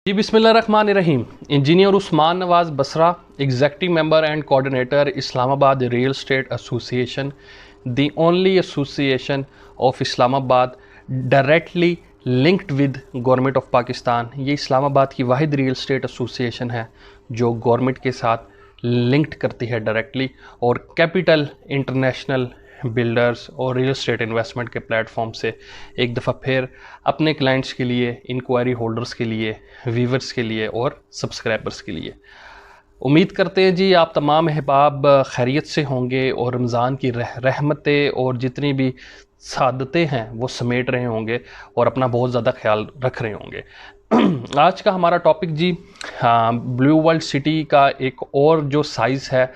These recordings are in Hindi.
जी बिस्मिल्लाहिर्रहमानिर्रहीम। Engineer Usman Nawaz Basra, executive member and coordinator Islamabad real estate association, the only association of Islamabad directly linked with government of Pakistan. ये इस्लामाबाद की वाहिद रियल एस्टेट एसोसिएशन है जो गवर्नमेंट के साथ लिंक्ड करती है डायरेक्टली, और कैपिटल इंटरनेशनल बिल्डर्स और रियल एस्टेट इन्वेस्टमेंट के प्लेटफॉर्म से एक दफ़ा फिर अपने क्लाइंट्स के लिए, इंक्वायरी होल्डर्स के लिए, व्यूवर्स के लिए और सब्सक्राइबर्स के लिए। उम्मीद करते हैं जी आप तमाम अहबाब खैरियत से होंगे और रमज़ान की रहमतें और जितनी भी सादतें हैं वो समेट रहे होंगे और अपना बहुत ज़्यादा ख्याल रख रहे होंगे। आज का हमारा टॉपिक जी ब्लू वर्ल्ड सिटी का एक और जो साइज़ है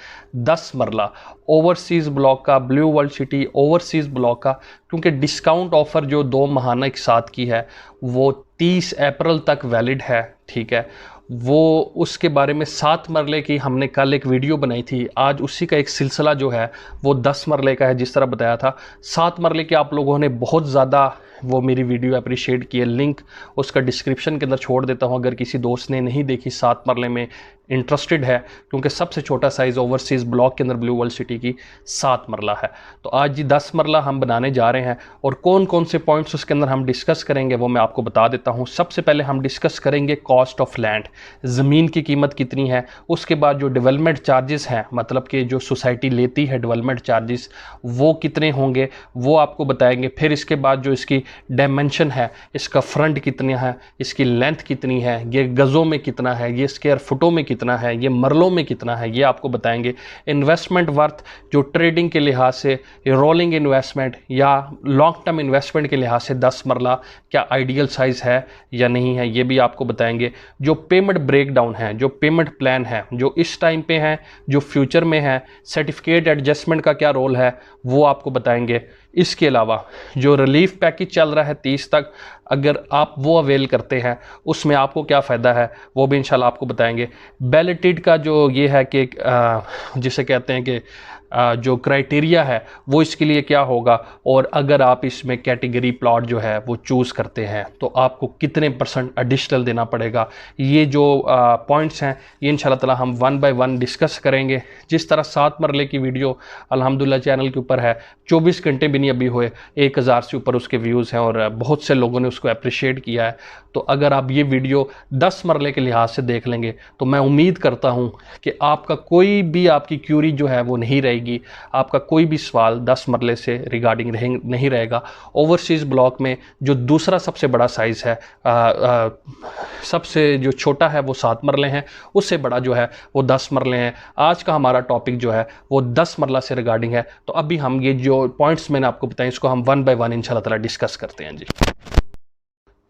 10 मरला ओवरसीज़ ब्लॉक का, blue world city overseas block का, क्योंकि डिस्काउंट ऑफ़र जो 2 माहाना एक साथ की है वो 30 अप्रैल तक वैलिड है। ठीक है, वो उसके बारे में 7 मरले की हमने कल एक वीडियो बनाई थी। आज उसी का एक सिलसिला जो है वो 10 मरले का है, जिस तरह बताया था। 7 मरले के आप लोगों ने बहुत ज़्यादा वो मेरी वीडियो अप्रिशिएट किए। लिंक उसका डिस्क्रिप्शन के अंदर छोड़ देता हूँ, अगर किसी दोस्त ने नहीं देखी, 7 मरले में इंटरेस्टेड है, क्योंकि सबसे छोटा साइज़ ओवरसीज़ ब्लॉक के अंदर ब्लू वर्ल्ड सिटी की 7 मरला है। तो आज जी 10 मरला हम बनाने जा रहे हैं और कौन कौन से पॉइंट्स उसके अंदर हम डिस्कस करेंगे वो मैं आपको बता देता हूँ। सबसे पहले हम डिस्कस करेंगे कॉस्ट ऑफ लैंड, ज़मीन की कीमत कितनी है। उसके बाद जो डेवलपमेंट चार्जेस हैं, मतलब कि जो सोसाइटी लेती है डेवलपमेंट चार्जेस, वो कितने होंगे वो आपको बताएंगे। फिर इसके बाद जो इसकी डायमेंशन है, इसका फ्रंट कितना है, इसकी लेंथ कितनी है, ये गज़ों में कितना है, ये स्क्वायर फुटों में कितना है, ये मरलों में कितना है, ये आपको बताएंगे। इन्वेस्टमेंट वर्थ जो ट्रेडिंग के लिहाज से, रोलिंग इन्वेस्टमेंट या लॉन्ग टर्म इन्वेस्टमेंट के लिहाज से 10 मरला क्या आइडियल साइज़ है या नहीं है, ये भी आपको बताएंगे। जो पेमेंट ब्रेकडाउन है, जो पेमेंट प्लान है, जो इस टाइम पे है, जो फ्यूचर में है, सर्टिफिकेट एडजस्टमेंट का क्या रोल है वो आपको बताएंगे। इसके अलावा जो रिलीफ पैकेज चल रहा है 30 तक, अगर आप वो अवेल करते हैं उसमें आपको क्या फ़ायदा है वो भी इंशाल्लाह आपको बताएंगे। बैलेटेड का जो ये है कि जिसे कहते हैं कि जो क्राइटेरिया है वो इसके लिए क्या होगा, और अगर आप इसमें कैटेगरी प्लॉट जो है वो चूज़ करते हैं तो आपको कितने % एडिशनल देना पड़ेगा। ये जो पॉइंट्स हैं ये इंशाल्लाह ताला हम 1 बाय 1 डिस्कस करेंगे। जिस तरह 7 मरले की वीडियो अल्हम्दुलिल्लाह चैनल के ऊपर है, 24 घंटे भी नहीं अभी हुए, 1000 से ऊपर उसके व्यूज़ हैं और बहुत से लोगों ने उसको अप्रिशिएट किया है। तो अगर आप ये वीडियो 10 मरले के लिहाज से देख लेंगे तो मैं उम्मीद करता हूँ कि आपका कोई भी आपकी क्यूरी जो है वो नहीं रहेगी, आपका कोई भी सवाल 10 मरले से रिगार्डिंग नहीं रहेगा। ओवरसीज़ ब्लॉक में जो दूसरा सबसे बड़ा साइज़ है, सबसे जो छोटा है वो 7 मरले हैं, उससे बड़ा जो है वो 10 मरले हैं। आज का हमारा टॉपिक जो है वो 10 मरला से रिगार्डिंग है। तो अभी हम ये जो पॉइंट्स मैंने आपको बताए इसको हम 1 बाय 1 इंशाल्लाह ताला डिस्कस करते हैं जी।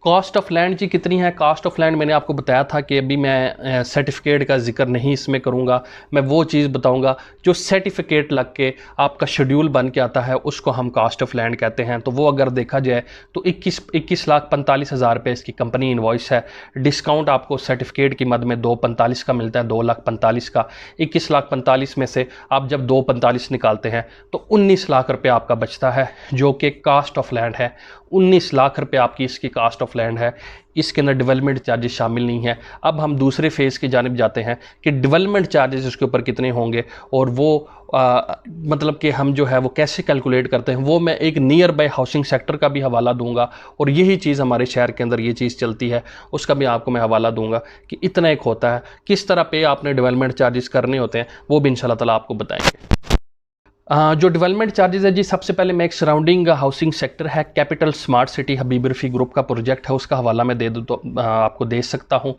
कॉस्ट ऑफ लैंड जी कितनी है। कॉस्ट ऑफ लैंड मैंने आपको बताया था कि अभी मैं सर्टिफिकेट का जिक्र नहीं इसमें करूंगा, मैं वो चीज़ बताऊंगा जो सर्टिफिकेट लग के आपका शेड्यूल बन के आता है, उसको हम कॉस्ट ऑफ लैंड कहते हैं। तो वो अगर देखा जाए तो 21,45,000 रुपये इसकी कंपनी इन्वॉइस है। डिस्काउंट आपको सर्टिफिकेट की मद में 245 का मिलता है, 2,45,000 का। 21,45,000 में से आप जब 245 निकालते हैं तो 19 लाख रुपये आपका बचता है, जो कि कास्ट ऑफ लैंड है। 19 लाख रुपये आपकी इसकी कास्ट ऑफ लैंड है। इसके अंदर डेवलपमेंट चार्जेस शामिल नहीं है। अब हम दूसरे फेज़ की जानिब जाते हैं कि डेवलपमेंट चार्जेस इसके ऊपर कितने होंगे, और वो मतलब कि हम जो है वो कैसे कैलकुलेट करते हैं, वो मैं एक नियर बाय हाउसिंग सेक्टर का भी हवाला दूंगा, और यही चीज़ हमारे शहर के अंदर ये चीज़ चलती है, उसका भी आपको मैं हवाला दूंगा कि इतना एक होता है, किस तरह पे आपने डेवलपमेंट चार्जेस करने होते हैं वो भी इंशाल्लाह ताला आपको बताएंगे। जो डेवलपमेंट चार्जेस है जी, सबसे पहले मैं एक सराउंडिंग हाउसिंग सेक्टर है, कैपिटल स्मार्ट सिटी हबीब रफ़ी ग्रुप का प्रोजेक्ट है, उसका हवाला मैं दे दूँ तो आपको दे सकता हूँ,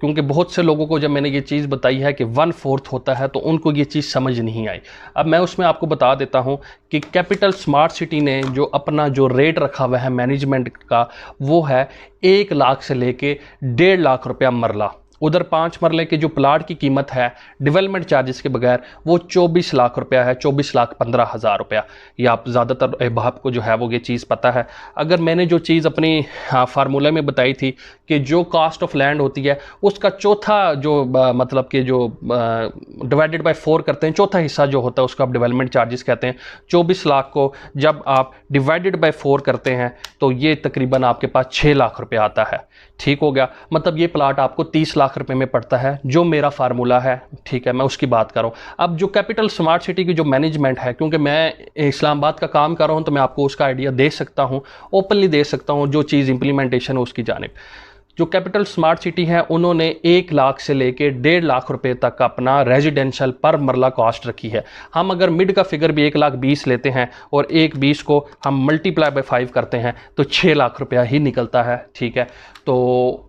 क्योंकि बहुत से लोगों को जब मैंने ये चीज़ बताई है कि 1/4 होता है तो उनको ये चीज़ समझ नहीं आई। अब मैं उसमें आपको बता देता हूँ कि कैपिटल स्मार्ट सिटी ने जो अपना जो रेट रखा हुआ है मैनेजमेंट का, वो है 1 लाख से लेके 1.5 लाख रुपया मरला। उधर 5 मरले के जो प्लाट की कीमत है डेवलपमेंट चार्जेस के बगैर वो 24 लाख रुपया है, 24,15,000 रुपया। ये आप ज़्यादातर अहबाब को जो है वो ये चीज़ पता है। अगर मैंने जो चीज़ अपनी फार्मूला में बताई थी कि जो कास्ट ऑफ लैंड होती है उसका चौथा जो मतलब कि जो डिवाइडेड बाय 4 करते हैं, चौथा हिस्सा जो होता है उसको आप डेवलपमेंट चार्जेस कहते हैं। 24 लाख को जब आप डिवाइडेड बाय 4 करते हैं तो ये तकरीबन आपके पास 6 लाख रुपया आता है। ठीक हो गया। मतलब ये प्लाट आपको 30 लाख रुपए में पड़ता है, जो मेरा फार्मूला है, ठीक है, मैं उसकी बात कर रहा हूँ। अब जो कैपिटल स्मार्ट सिटी की जो मैनेजमेंट है, क्योंकि मैं इस्लामाबाद का काम कर रहा हूँ तो मैं आपको उसका आइडिया दे सकता हूँ, ओपनली दे सकता हूँ, जो चीज़ इंप्लीमेंटेशन है उसकी जानिब। जो कैपिटल स्मार्ट सिटी है उन्होंने 1 लाख से लेके 1.5 लाख रुपए तक अपना रेजिडेंशियल पर मरला कॉस्ट रखी है। हम अगर मिड का फिगर भी 1,20,000 लेते हैं और 1,20,000 को हम मल्टीप्लाई बाय 5 करते हैं तो 6 लाख रुपया ही निकलता है, ठीक है। तो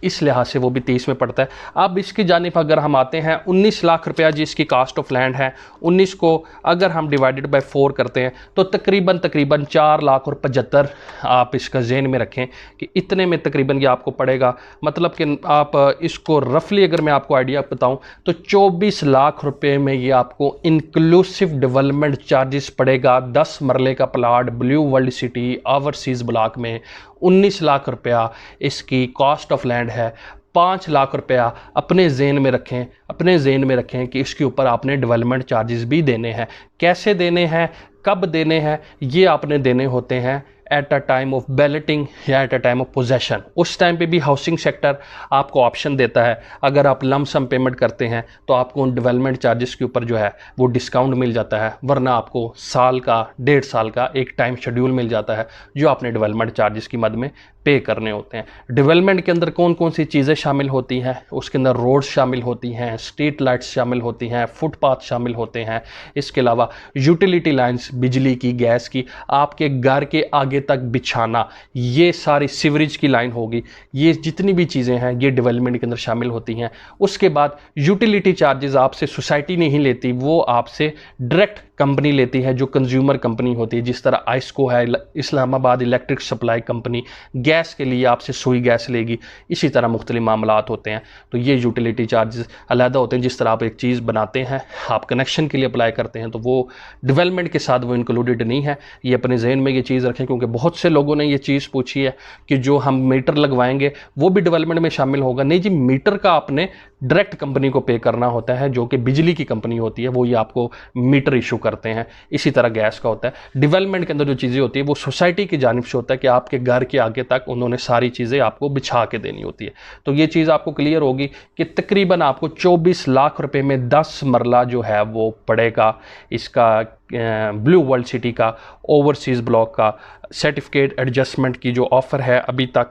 इस लिहाज से वो भी 30 में पड़ता है। अब इसकी जानिब अगर हम आते हैं, 19 लाख रुपया जिसकी कास्ट ऑफ लैंड है, 19 को अगर हम डिवाइडेड बाय 4 करते हैं तो तकरीबन 4,75,000 आप इसका ज़हन में रखें कि इतने में तकरीबन ये आपको पड़ेगा। मतलब कि आप इसको रफली अगर मैं आपको आइडिया बताऊं तो 24 लाख रुपए में ये आपको इंक्लूसिव डेवलपमेंट चार्जेस पड़ेगा। 10 मरले का plot blue world city overseas block में 19 लाख रुपया इसकी कॉस्ट ऑफ लैंड है। 5 लाख रुपया अपने ज़हन में रखें, अपने ज़हन में रखें कि इसके ऊपर आपने डेवलपमेंट चार्जेस भी देने हैं। कैसे देने हैं, कब देने हैं, ये आपने देने होते हैं at a time of balloting या at a time of possession. उस टाइम पे भी हाउसिंग सेक्टर आपको ऑप्शन देता है, अगर आप लम सम पेमेंट करते हैं तो आपको उन डेवलपमेंट चार्जेस के ऊपर जो है वो डिस्काउंट मिल जाता है, वरना आपको साल का 1.5 साल का एक टाइम शेड्यूल मिल जाता है जो आपने डेवलपमेंट चार्जेस की मद में पे करने होते हैं। डेवलपमेंट के अंदर कौन कौन सी चीज़ें शामिल होती हैं, उसके अंदर रोड्स शामिल होती हैं, स्ट्रीट लाइट्स शामिल होती हैं, फुटपाथ शामिल होते हैं, इसके अलावा यूटिलिटी लाइंस, बिजली की, गैस की, आपके घर के आगे तक बिछाना, ये सारी सीवरेज की लाइन होगी, ये जितनी भी चीज़ें हैं ये डेवलपमेंट के अंदर शामिल होती हैं। उसके बाद यूटिलिटी चार्जेस आपसे सोसाइटी नहीं लेती, वो आपसे डायरेक्ट कंपनी लेती है जो कंज्यूमर कंपनी होती है, जिस तरह आइस्को है, Islamabad electric supply company, gas के लिए आपसे सुई गैस लेगी। इसी तरह मुख्तलिफ मामलात होते हैं, तो ये यूटिलिटी चार्जेस अलहदा होते हैं। जिस तरह आप एक चीज़ बनाते हैं, आप कनेक्शन के लिए अप्लाई करते हैं, तो वो डेवलपमेंट के साथ वो इंक्लूडेड नहीं है। ये अपने जहन में ये चीज़ रखें, क्योंकि बहुत से लोगों ने ये चीज़ पूछी है कि जो हम मीटर लगवाएंगे वो भी डेवलपमेंट में शामिल होगा। नहीं जी, मीटर का आपने डायरेक्ट कंपनी को पे करना होता है, जो कि बिजली की कंपनी होती है, वो ये आपको मीटर इशू करते हैं। इसी तरह गैस का होता है। डेवलपमेंट के अंदर जो चीज़ें होती है वो सोसाइटी की जानिब से होता है कि आपके घर के आगे तक उन्होंने सारी चीज़ें आपको बिछा के देनी होती है। तो ये चीज़ आपको क्लियर होगी कि तकरीबन आपको 24 लाख रुपए में 10 मरला जो है वो पड़ेगा। इसका ब्लू वर्ल्ड सिटी का ओवरसीज़ ब्लॉक का सर्टिफिकेट एडजस्टमेंट की जो ऑफ़र है अभी तक,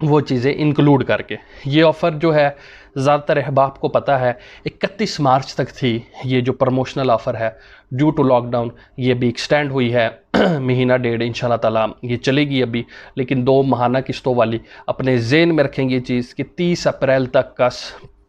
वो चीज़ें इंक्लूड करके, ये ऑफ़र जो है ज़्यादातर अहबाब को पता है 31 मार्च तक थी ये जो प्रमोशनल ऑफ़र है। ड्यू टू लॉकडाउन ये भी एक्सटेंड हुई है महीना 1.5 इंशाल्लाह ताला ये चलेगी अभी, लेकिन 2 माहाना किस्तों वाली। अपने ज़हन में रखेंगे ये चीज़ कि 30 अप्रैल तक का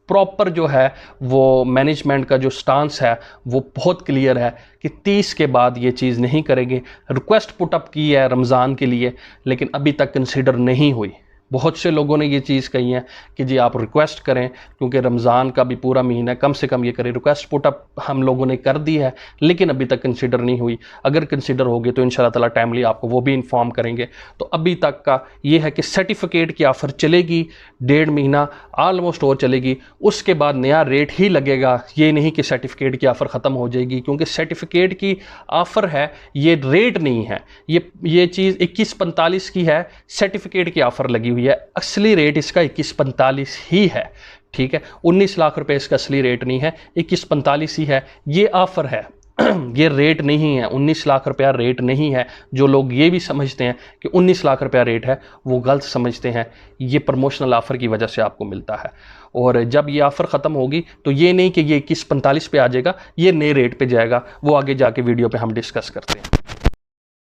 प्रॉपर जो है वो मैनेजमेंट का जो स्टांस है वो बहुत क्लियर है कि 30 के बाद ये चीज़ नहीं करेंगे। रिक्वेस्ट पुटअप की है रमज़ान के लिए, लेकिन अभी तक कंसिडर नहीं हुई। बहुत से लोगों ने ये चीज़ कही है कि जी आप रिक्वेस्ट करें, क्योंकि रमज़ान का भी पूरा महीना, कम से कम ये करें। रिक्वेस्ट पुटअप हम लोगों ने कर दी है, लेकिन अभी तक कंसिडर नहीं हुई। अगर कंसिडर होगी तो इंशाल्लाह ताला टाइमली आपको वो भी इन्फॉर्म करेंगे। तो अभी तक का ये है कि सर्टिफिकेट की ऑफ़र चलेगी 1.5 महीना ऑलमोस्ट और चलेगी, उसके बाद नया रेट ही लगेगा। ये नहीं कि सर्टिफिकेट की ऑफ़र ख़त्म हो जाएगी, क्योंकि सर्टिफिकेट की ऑफ़र है, ये रेट नहीं है। ये चीज़ 2145 की है, सर्टिफिकेट की ऑफ़र लगी हुई है। असली रेट इसका 2145 ही है, ठीक है। 19 लाख रुपए इसका असली रेट नहीं है, 2145 ही है। ये ऑफ़र है ये रेट नहीं है, 19 लाख रुपया रेट नहीं है। जो लोग ये भी समझते हैं कि 19 लाख रुपया रेट है, वो गलत समझते हैं। ये प्रमोशनल ऑफ़र की वजह से आपको मिलता है, और जब ये ऑफ़र ख़त्म होगी तो ये नहीं कि ये 2145 पे आ जाएगा, ये नए रेट पे जाएगा। वो आगे जाके वीडियो पे हम डिस्कस करते हैं।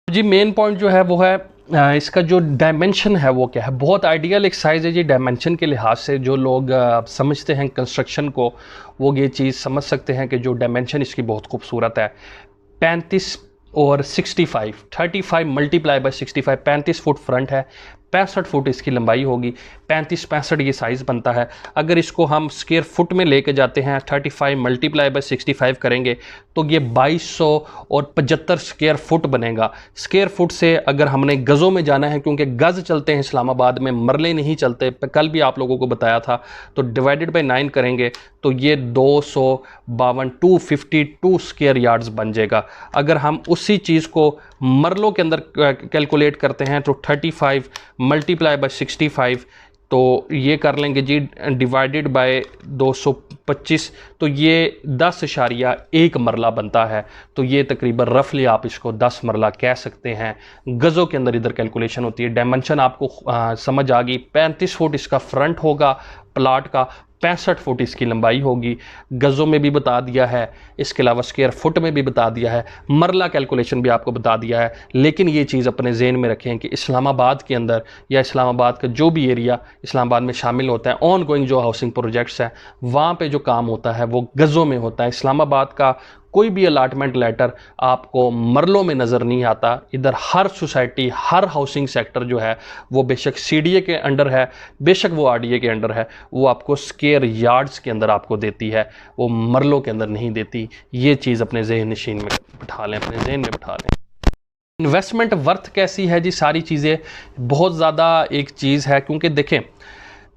जी मेन पॉइंट जो है वो है इसका जो डायमेंशन है वो क्या है। बहुत आइडियल एक साइज़ है जी डायमेंशन के लिहाज से। जो लोग समझते हैं कंस्ट्रक्शन को, वो ये चीज़ समझ सकते हैं कि जो डायमेंशन इसकी बहुत खूबसूरत है। 35 और 65 मल्टीप्लाई बाय 65, 35 फुट फ्रंट है, 65 फुट इसकी लंबाई होगी, 35-65 ये साइज़ बनता है। अगर इसको हम स्क्वायर फुट में लेके जाते हैं 35 मल्टीप्लाई बाय 65 करेंगे तो ये 2200 और 75 स्क्वायर फुट बनेगा। स्क्वायर फुट से अगर हमने गज़ों में जाना है, क्योंकि गज़ चलते हैं इस्लामाबाद में, मरले नहीं चलते, कल भी आप लोगों को बताया था, तो डिवाइडेड बाय 9 करेंगे तो ये 252 स्क्वायर यार्ड्स बन जाएगा। अगर हम उसी चीज़ को मरलों के अंदर कैलकुलेट करते हैं तो 35 मल्टीप्लाई बाय 65 तो ये कर लेंगे जी डिवाइडेड बाय 225, तो ये 10.1 मरला बनता है। तो ये तकरीबन रफली आप इसको 10 मरला कह सकते हैं। गज़ों के अंदर इधर कैलकुलेशन होती है। डायमेंशन आपको समझ आ गई। 35 फुट इसका फ्रंट होगा प्लाट का, 65 फुट इसकी लंबाई होगी। गज़ों में भी बता दिया है, इसके अलावा स्क्वायर फुट में भी बता दिया है, मरला कैलकुलेशन भी आपको बता दिया है। लेकिन ये चीज़ अपने जहन में रखें कि इस्लामाबाद के अंदर या इस्लामाबाद का जो भी एरिया इस्लामाबाद में शामिल होता है, ऑन गोइंग जो हाउसिंग प्रोजेक्ट्स हैं वहाँ पे जो काम होता है वो गज़ों में होता है। इस्लामाबाद का कोई भी अलाटमेंट लेटर आपको मरलों में नज़र नहीं आता। इधर हर सोसाइटी, हर हाउसिंग सेक्टर जो है वो बेशक सीडीए के अंडर है, बेशक वो आरडीए के अंडर है, वो आपको स्क्वायर यार्ड्स के अंदर आपको देती है, वो मरलों के अंदर नहीं देती। ये चीज़ अपने जहन नशीन में बिठा लें, अपने जहन में बिठा लें। इन्वेस्टमेंट वर्थ कैसी है जी, सारी चीज़ें बहुत ज़्यादा एक चीज़ है, क्योंकि देखें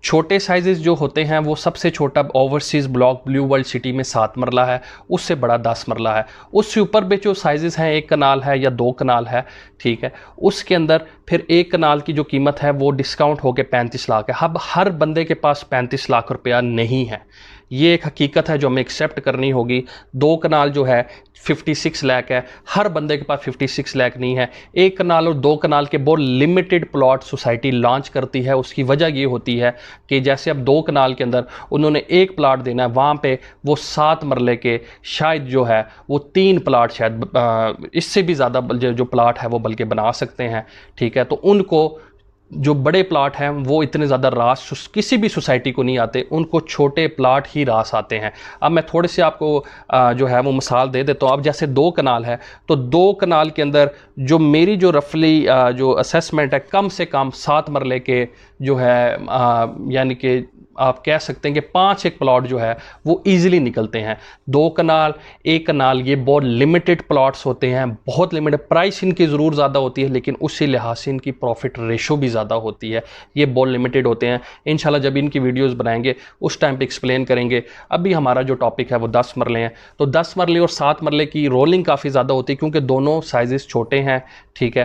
छोटे साइजेस जो होते हैं वो सबसे छोटा overseas block blue world city में 7 मरला है, उससे बड़ा 10 मरला है। उससे ऊपर भी जो साइजेस हैं 1 कनाल है या 2 कनाल है, ठीक है, उसके अंदर फिर 1 कनाल की जो कीमत है वो डिस्काउंट होकर 35 लाख है। अब हर बंदे के पास 35 लाख रुपया नहीं है, ये एक हकीकत है जो हमें एक्सेप्ट करनी होगी। 2 कनाल जो है 56 लाख है, हर बंदे के पास 56 लाख नहीं है। 1 कनाल और 2 कनाल के बहुत लिमिटेड प्लॉट सोसाइटी लॉन्च करती है। उसकी वजह ये होती है कि जैसे अब 2 कनाल के अंदर उन्होंने 1 प्लाट देना है, वहाँ पे वो 7 मरले के शायद जो है वो 3 प्लाट शायद इससे भी ज़्यादा जो प्लाट है वो बल्कि बना सकते हैं, ठीक है। तो उनको जो बड़े प्लाट हैं वो इतने ज़्यादा रास किसी भी सोसाइटी को नहीं आते, उनको छोटे प्लाट ही रास आते हैं। अब मैं थोड़े से आपको जो है वो मिसाल दे देता हूँ। अब जैसे 2 कनाल है तो 2 कनाल के अंदर जो मेरी जो रफली जो असेसमेंट है, कम से कम 7 मरले के जो है यानी कि आप कह सकते हैं कि 5 एक प्लॉट जो है वो इजीली निकलते हैं। 2 कनाल 1 कनाल ये बहुत लिमिटेड प्लॉट्स होते हैं, बहुत लिमिटेड। प्राइस इनकी ज़रूर ज़्यादा होती है लेकिन उसी लिहाज से इनकी प्रॉफिट रेशो भी ज़्यादा होती है। ये बहुत लिमिटेड होते हैं। इंशाल्लाह जब इनकी वीडियोस बनाएंगे उस टाइम पे एक्सप्लेन करेंगे। अभी हमारा जो टॉपिक है वो 10 मरले हैं, तो 10 मरले और 7 मरले की रोलिंग काफ़ी ज़्यादा होती है क्योंकि दोनों साइजेस छोटे हैं, ठीक है।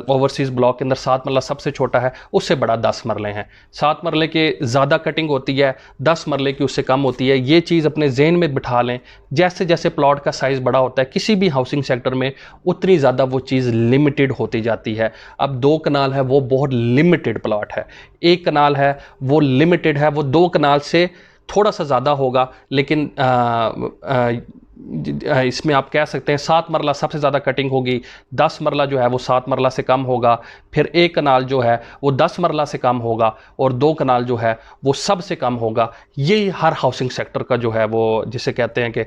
ओवरसीज़ ब्लॉक के अंदर 7 मरला सबसे छोटा है, उससे बड़ा 10 मरले हैं। 7 मरले के ज़्यादा कटिंग होती है, 10 मरले की उससे कम होती है। ये चीज़ अपने जहन में बिठा लें। जैसे जैसे प्लॉट का साइज़ बड़ा होता है किसी भी हाउसिंग सेक्टर में, उतनी ज़्यादा वो चीज़ लिमिटेड होती जाती है। अब 2 कनाल है वो बहुत लिमिटेड प्लॉट है, 1 कनाल है वो लिमिटेड है, वो 2 कनाल से थोड़ा सा ज़्यादा होगा, लेकिन इसमें आप कह सकते हैं 7 मरला सबसे ज़्यादा कटिंग होगी, 10 मरला जो है वो 7 मरला से कम होगा, फिर 1 कनाल जो है वो 10 मरला से कम होगा और 2 कनाल जो है वो सबसे कम होगा। यही हर हाउसिंग सेक्टर का जो है वो जिसे कहते हैं कि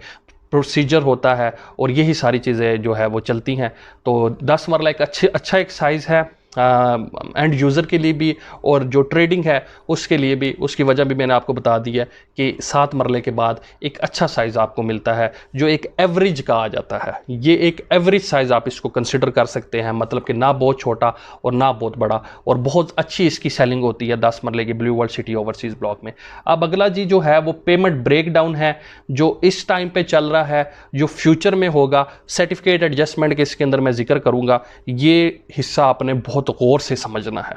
प्रोसीजर होता है और यही सारी चीज़ें जो है वो चलती हैं। तो 10 मरला एक अच्छा एक साइज़ है एंड यूज़र के लिए भी और जो ट्रेडिंग है उसके लिए भी। उसकी वजह भी मैंने आपको बता दी है कि 7 मरले के बाद एक अच्छा साइज़ आपको मिलता है जो एक एवरेज का आ जाता है। ये एक एवरेज साइज़ आप इसको कंसिडर कर सकते हैं, मतलब कि ना बहुत छोटा और ना बहुत बड़ा, और बहुत अच्छी इसकी सेलिंग होती है 10 मरले की blue world city overseas block में। अब अगला जी जो है वो पेमेंट ब्रेकडाउन है जो इस टाइम पे चल रहा है, जो फ्यूचर में होगा। सर्टिफिकेट एडजस्टमेंट के इसके अंदर मैं जिक्र करूँगा, ये हिस्सा आपने बहुत गौर से समझना है।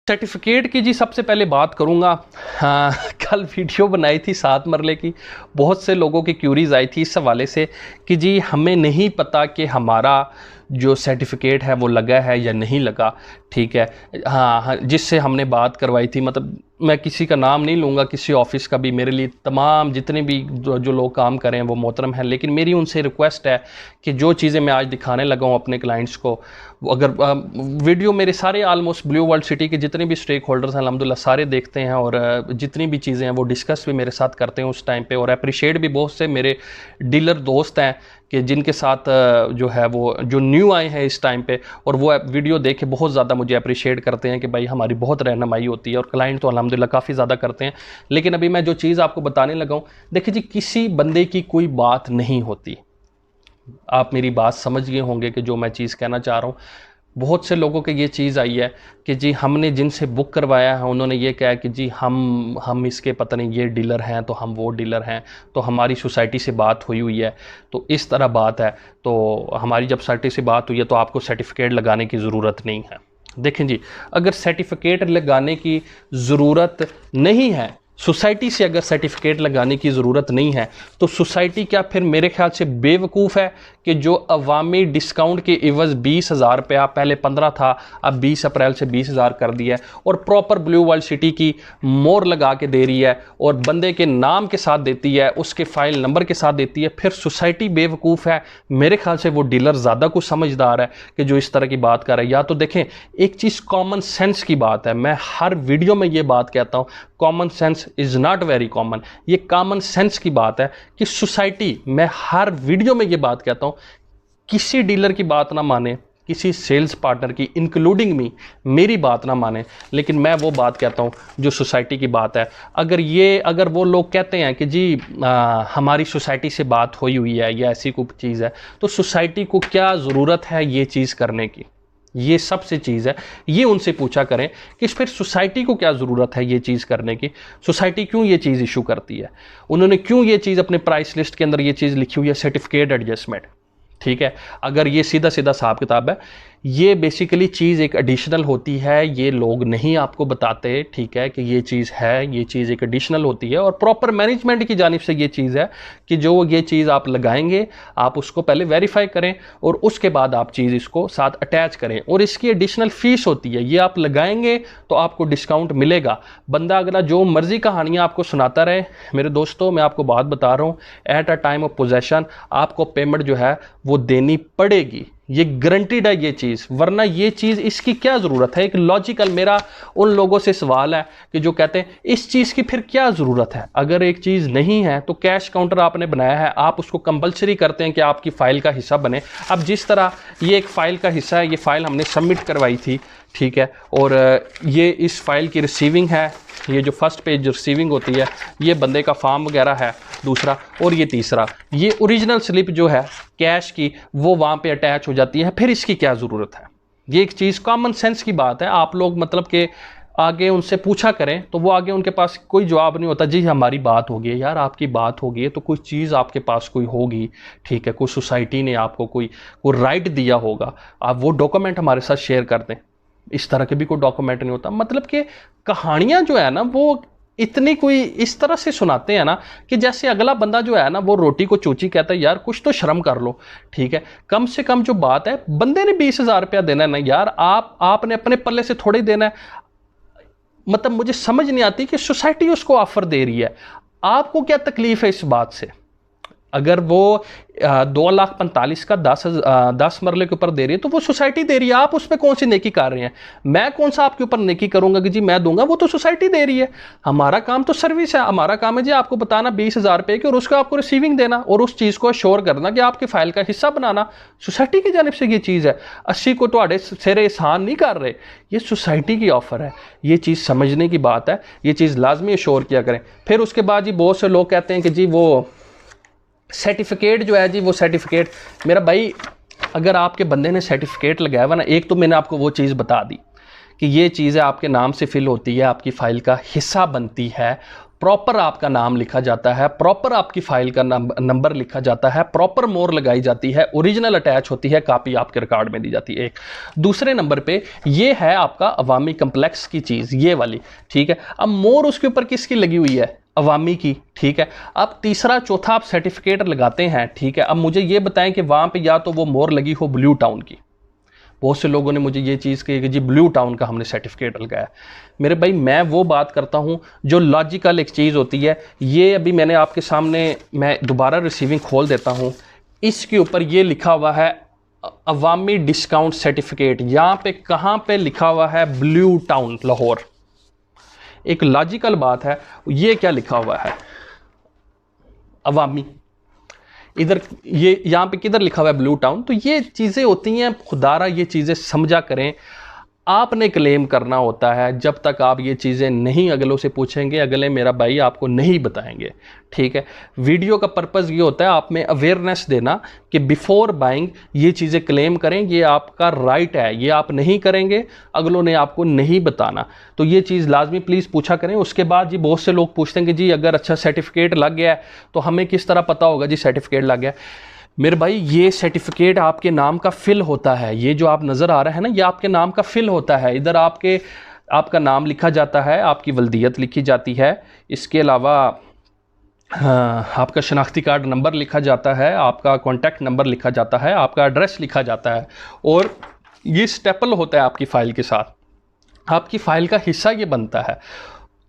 सर्टिफिकेट की जी सबसे पहले बात करूंगा। कल वीडियो बनाई थी 7 मरले की, बहुत से लोगों की क्यूरीज आई थी इस हवाले से कि जी हमें नहीं पता कि हमारा जो सर्टिफिकेट है वो लगा है या नहीं लगा, ठीक है। हाँ, जिससे हमने बात करवाई थी, मतलब मैं किसी का नाम नहीं लूँगा, किसी ऑफिस का भी, मेरे लिए तमाम जितने भी जो लोग काम करें वो मोहतरम हैं, लेकिन मेरी उनसे रिक्वेस्ट है कि जो चीज़ें मैं आज दिखाने लगा हूँ अपने क्लाइंट्स को, अगर वीडियो मेरे सारे आलमोस्ट ब्लू वर्ल्ड सिटी के जितने भी स्टेक होल्डर्स हैं अल्हम्दुलिल्लाह सारे देखते हैं और जितनी भी चीज़ें हैं वो डिस्कस भी मेरे साथ करते हैं उस टाइम पे, और अप्रिशिएट भी बहुत से मेरे डीलर दोस्त हैं कि जिनके साथ जो है वो जो न्यू आए हैं इस टाइम पे, और वो वीडियो देख के बहुत ज़्यादा मुझे अप्रिशिएट करते हैं कि भाई हमारी बहुत रहनुमाई होती है, और क्लाइंट तो अल्हम्दुलिल्लाह काफ़ी ज़्यादा करते हैं। लेकिन अभी मैं जो चीज़ आपको बताने लगा हूँ, देखिए जी, किसी बंदे की कोई बात नहीं होती। आप मेरी बात समझ गए होंगे कि जो मैं चीज़ कहना चाह रहा हूँ। बहुत से लोगों के ये चीज़ आई है कि जी हमने जिनसे बुक करवाया है उन्होंने ये कहा कि जी हम इसके पता नहीं ये डीलर हैं, तो हम वो डीलर हैं, तो हमारी सोसाइटी से बात हुई है, तो इस तरह बात है, तो हमारी जब सोसाइटी से बात हुई है तो आपको सर्टिफिकेट लगाने की ज़रूरत नहीं है। देखें जी, अगर सर्टिफिकेट लगाने की ज़रूरत नहीं है, सोसाइटी से अगर सर्टिफिकेट लगाने की ज़रूरत नहीं है, तो सोसाइटी क्या फिर मेरे ख्याल से बेवकूफ़ है कि जो अवामी डिस्काउंट के एवज़ 20,000 रुपया, पहले 15 था, अब 20 अप्रैल से 20,000 कर दिया है, और प्रॉपर ब्लू वर्ल्ड सिटी की मोहर लगा के दे रही है, और बंदे के नाम के साथ देती है, उसके फाइल नंबर के साथ देती है, फिर सोसाइटी बेवकूफ़ है? मेरे ख्याल से वो डीलर ज़्यादा कुछ समझदार है कि जो इस तरह की बात कर रहा है। या तो देखें, एक चीज़ कॉमन सेंस की बात है, मैं हर वीडियो में ये बात कहता हूँ, common sense is not very common. ये कॉमन सेंस की बात है कि सोसाइटी, मैं हर वीडियो में ये बात कहता हूँ, किसी डीलर की बात ना माने, किसी सेल्स पार्टनर की, इंक्लूडिंग मी, मेरी बात ना माने, लेकिन मैं वो बात कहता हूँ जो सोसाइटी की बात है। अगर वो लोग कहते हैं कि जी हमारी सोसाइटी से बात हुई है या ऐसी कोई चीज़ है, तो सोसाइटी को क्या ज़रूरत है ये चीज़ करने की? ये सबसे चीज़ है, ये उनसे पूछा करें कि फिर सोसाइटी को क्या ज़रूरत है ये चीज़ करने की, सोसाइटी क्यों ये चीज़ इशू करती है, उन्होंने क्यों ये चीज़ अपने प्राइस लिस्ट के अंदर ये चीज़ लिखी हुई है, सर्टिफिकेट एडजस्टमेंट। ठीक है, अगर ये सीधा सीधा हिसाब किताब है, ये बेसिकली चीज़ एक एडिशनल होती है, ये लोग नहीं आपको बताते, ठीक है, कि ये चीज़ है, ये चीज़ एक एडिशनल होती है, और प्रॉपर मैनेजमेंट की जानिब से ये चीज़ है कि जो ये चीज़ आप लगाएंगे, आप उसको पहले वेरीफाई करें और उसके बाद आप चीज़ इसको साथ अटैच करें, और इसकी एडिशनल फीस होती है। ये आप लगाएंगे तो आपको डिस्काउंट मिलेगा। बंदा अगला जो मर्जी कहानियाँ आपको सुनाता रहे, मेरे दोस्तों मैं आपको बात बता रहा हूँ, eight a time of possession आपको पेमेंट जो है वो देनी पड़ेगी, ये गारंटीड है ये चीज़, वरना ये चीज़ इसकी क्या ज़रूरत है? एक लॉजिकल मेरा उन लोगों से सवाल है कि जो कहते हैं इस चीज़ की फिर क्या ज़रूरत है? अगर एक चीज़ नहीं है तो कैश काउंटर आपने बनाया है, आप उसको कंपलसरी करते हैं कि आपकी फ़ाइल का हिस्सा बने। अब जिस तरह ये एक फ़ाइल का हिस्सा है, ये फ़ाइल हमने सबमिट करवाई थी, ठीक है, और ये इस फाइल की रिसीविंग है, ये जो फर्स्ट पेज रिसीविंग होती है, ये बंदे का फॉर्म वगैरह है दूसरा, और ये तीसरा, ये ओरिजिनल स्लिप जो है कैश की वो वहाँ पे अटैच हो जाती है। फिर इसकी क्या ज़रूरत है? ये एक चीज़ कॉमन सेंस की बात है। आप लोग मतलब कि आगे उनसे पूछा करें तो वो आगे उनके पास कोई जवाब नहीं होता, जी हमारी बात हो गई। यार आपकी बात हो गई है तो कोई चीज़ आपके पास कोई होगी, ठीक है, कोई सोसाइटी ने आपको कोई राइट दिया होगा, आप वो डॉक्यूमेंट हमारे साथ शेयर कर दें। इस तरह के भी कोई डॉक्यूमेंट नहीं होता। मतलब कि कहानियां जो है ना वो इतनी कोई इस तरह से सुनाते हैं ना कि जैसे अगला बंदा जो है ना वो रोटी को चूची कहता है। यार कुछ तो शर्म कर लो, ठीक है, कम से कम जो बात है, बंदे ने 20,000 रुपया देना है ना यार, आपने अपने पल्ले से थोड़े देना है। मतलब मुझे समझ नहीं आती कि सोसाइटी उसको ऑफर दे रही है, आपको क्या तकलीफ है इस बात से? अगर वो 2,45,000 का 10 मरले के ऊपर दे रही है तो वो सोसाइटी दे रही है, आप उस पर कौन सी नेकी कर रहे हैं? मैं कौन सा आपके ऊपर नेकी करूंगा कि जी मैं दूंगा, वो तो सोसाइटी दे रही है। हमारा काम तो सर्विस है, हमारा काम है जी आपको बताना 20,000 रुपये की, और उसका आपको रिसीविंग देना और उस चीज़ को अश्योर करना कि आपकी फाइल का हिस्सा बनाना। सोसाइटी की जानिब से ये चीज़ है, 80 को तो सिरे एहसान नहीं कर रहे, ये सोसाइटी की ऑफर है। ये चीज़ समझने की बात है, ये चीज़ लाजमी अश्योर किया करें। फिर उसके बाद जी बहुत से लोग कहते हैं कि जी वो सर्टिफिकेट जो है जी, वो सर्टिफिकेट, मेरा भाई अगर आपके बंदे ने सर्टिफिकेट लगाया हुआ ना, एक तो मैंने आपको वो चीज़ बता दी कि ये चीज़ें आपके नाम से फिल होती है, आपकी फ़ाइल का हिस्सा बनती है, प्रॉपर आपका नाम लिखा जाता है, प्रॉपर आपकी फ़ाइल का नंबर लिखा जाता है, प्रॉपर मोहर लगाई जाती है, ओरिजिनल अटैच होती है, कॉपी आपके रिकॉर्ड में दी जाती है। एक दूसरे नंबर पे ये है आपका अवामी कम्प्लेक्स की चीज़, ये वाली, ठीक है। अब मोहर उसके ऊपर किसकी लगी हुई है? अवामी की, ठीक है। अब तीसरा चौथा आप सर्टिफिकेट लगाते हैं, ठीक है। अब मुझे ये बताएं कि वहाँ पे या तो वो मोहर लगी हो ब्लू टाउन की। बहुत से लोगों ने मुझे ये चीज़ कही कि जी ब्लू टाउन का हमने सर्टिफिकेट लगाया। मेरे भाई मैं वो बात करता हूँ जो लॉजिकल एक चीज़ होती है। ये अभी मैंने आपके सामने, मैं दोबारा रिसीविंग खोल देता हूँ, इसके ऊपर ये लिखा हुआ है अवामी डिस्काउंट सर्टिफिकेट। यहाँ पे कहाँ पे लिखा हुआ है? Blue town Lahore. एक लॉजिकल बात है, ये क्या लिखा हुआ है? अवामी। इधर ये यहाँ पे किधर लिखा हुआ है? Blue town. तो ये चीज़ें होती हैं, खुदारा ये चीज़ें समझा करें। आपने क्लेम करना होता है। जब तक आप ये चीज़ें नहीं अगलों से पूछेंगे, अगले मेरा भाई आपको नहीं बताएंगे। ठीक है, वीडियो का पर्पज़ ये होता है आप में अवेयरनेस देना कि बिफोर बाइंग ये चीज़ें क्लेम करें, ये आपका राइट है, ये आप नहीं करेंगे अगलों ने आपको नहीं बताना। तो ये चीज़ लाजमी प्लीज़ पूछा करें। उसके बाद जी बहुत से लोग पूछते हैं कि जी अगर अच्छा सर्टिफिकेट लग गया है तो हमें किस तरह पता होगा जी सर्टिफिकेट लग गया। मेरे भाई ये सर्टिफिकेट आपके नाम का फिल होता है, ये जो आप नज़र आ रहा है ना ये आपके नाम का फिल होता है। इधर आपका नाम लिखा जाता है, आपकी वल्दियत लिखी जाती है, इसके अलावा हाँ, आपका शनाख्ती कार्ड नंबर लिखा जाता है, आपका कॉन्टैक्ट नंबर लिखा जाता है, आपका एड्रेस लिखा जाता है और ये स्टेपल होता है आपकी फ़ाइल के साथ। आपकी फ़ाइल का हिस्सा ये बनता है।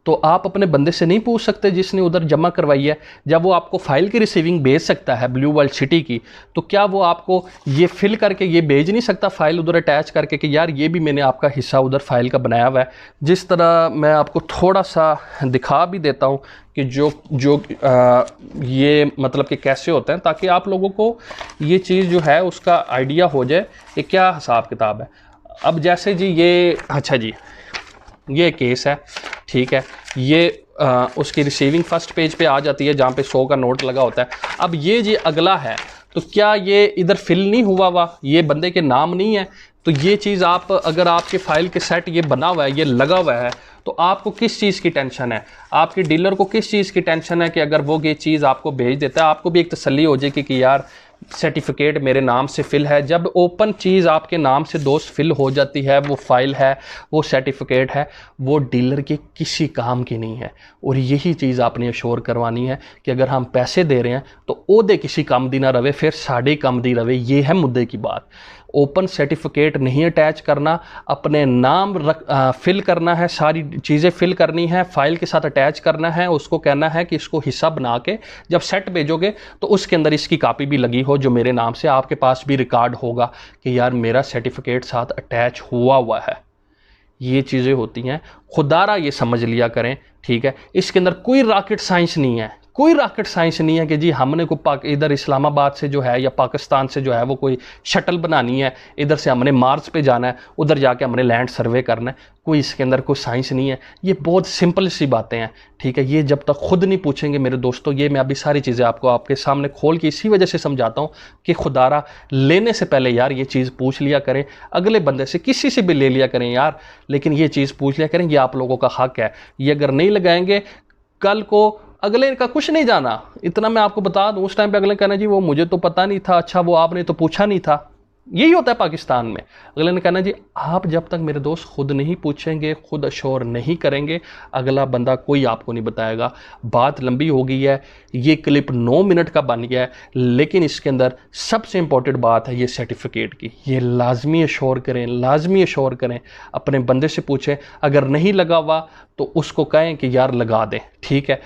तो आप अपने बंदे से नहीं पूछ सकते जिसने उधर जमा करवाई है, जब वो आपको फ़ाइल की रिसीविंग भेज सकता है ब्लू वर्ल्ड सिटी की, तो क्या वो आपको ये फिल करके ये भेज नहीं सकता फ़ाइल उधर अटैच करके कि यार ये भी मैंने आपका हिस्सा उधर फ़ाइल का बनाया हुआ है। जिस तरह मैं आपको थोड़ा सा दिखा भी देता हूँ कि ये मतलब कि कैसे होते हैं, ताकि आप लोगों को ये चीज़ जो है उसका आइडिया हो जाए कि क्या हिसाब किताब है। अब जैसे जी ये अच्छा जी ये केस है, ठीक है, ये उसकी रिसीविंग फर्स्ट पेज पे आ जाती है जहाँ पे 100 का नोट लगा होता है। अब ये जी अगला है, तो क्या ये इधर फिल नहीं हुआ ये बंदे के नाम नहीं है? तो ये चीज़ आप अगर आपके फ़ाइल के सेट ये बना हुआ है, ये लगा हुआ है, तो आपको किस चीज़ की टेंशन है? आपके डीलर को किस चीज़ की टेंशन है कि अगर वो ये चीज़ आपको भेज देता है, आपको भी एक तसल्ली हो जाएगी कि यार सर्टिफिकेट मेरे नाम से फिल है। जब ओपन चीज़ आपके नाम से दोस्त फिल हो जाती है, वो फाइल है, वो सर्टिफिकेट है, वो डीलर के किसी काम की नहीं है। और यही चीज़ आपने अश्योर करवानी है कि अगर हम पैसे दे रहे हैं तो ओदे किसी काम दी ना रवे, फिर साढ़े काम दी रवे। ये है मुद्दे की बात। ओपन सर्टिफिकेट नहीं अटैच करना, अपने नाम फिल करना है, सारी चीज़ें फिल करनी है, फाइल के साथ अटैच करना है, उसको कहना है कि इसको हिस्सा बना के जब सेट भेजोगे तो उसके अंदर इसकी कॉपी भी लगी हो जो मेरे नाम से, आपके पास भी रिकॉर्ड होगा कि यार मेरा सर्टिफिकेट साथ अटैच हुआ है। ये चीज़ें होती हैं, खुदारा ये समझ लिया करें। ठीक है, इसके अंदर कोई रॉकेट साइंस नहीं है, कोई रॉकेट साइंस नहीं है कि जी हमने को इधर इस्लामाबाद से जो है या पाकिस्तान से जो है वो कोई शटल बनानी है, इधर से हमने मार्स पे जाना है, उधर जाके हमने लैंड सर्वे करना है। कोई इसके अंदर कोई साइंस नहीं है, ये बहुत सिंपल सी बातें हैं। ठीक है, ये जब तक खुद नहीं पूछेंगे मेरे दोस्तों, ये मैं अभी सारी चीज़ें आपको आपके सामने खोल के इसी वजह से समझाता हूँ कि खुदारा लेने से पहले यार ये चीज़ पूछ लिया करें, अगले बंदे से किसी से भी ले लिया करें यार, लेकिन ये चीज़ पूछ लिया करें, ये आप लोगों का हक है। ये अगर नहीं लगाएंगे, कल को अगले का कुछ नहीं जाना। इतना मैं आपको बता दूं, उस टाइम पे अगले कहना जी वो मुझे तो पता नहीं था, अच्छा वो आपने तो पूछा नहीं था। यही होता है पाकिस्तान में। अगले ने कहना जी आप जब तक मेरे दोस्त खुद नहीं पूछेंगे, खुद अश्योर नहीं करेंगे, अगला बंदा कोई आपको नहीं बताएगा। बात लंबी हो गई है, ये क्लिप 9 मिनट का बन गया है, लेकिन इसके अंदर सबसे इंपॉर्टेंट बात है ये सर्टिफिकेट की। ये लाजमी अश्योर करें, लाजमी अश्योर करें, अपने बंदे से पूछें। अगर नहीं लगा हुआ तो उसको कहें कि यार लगा दें। ठीक है,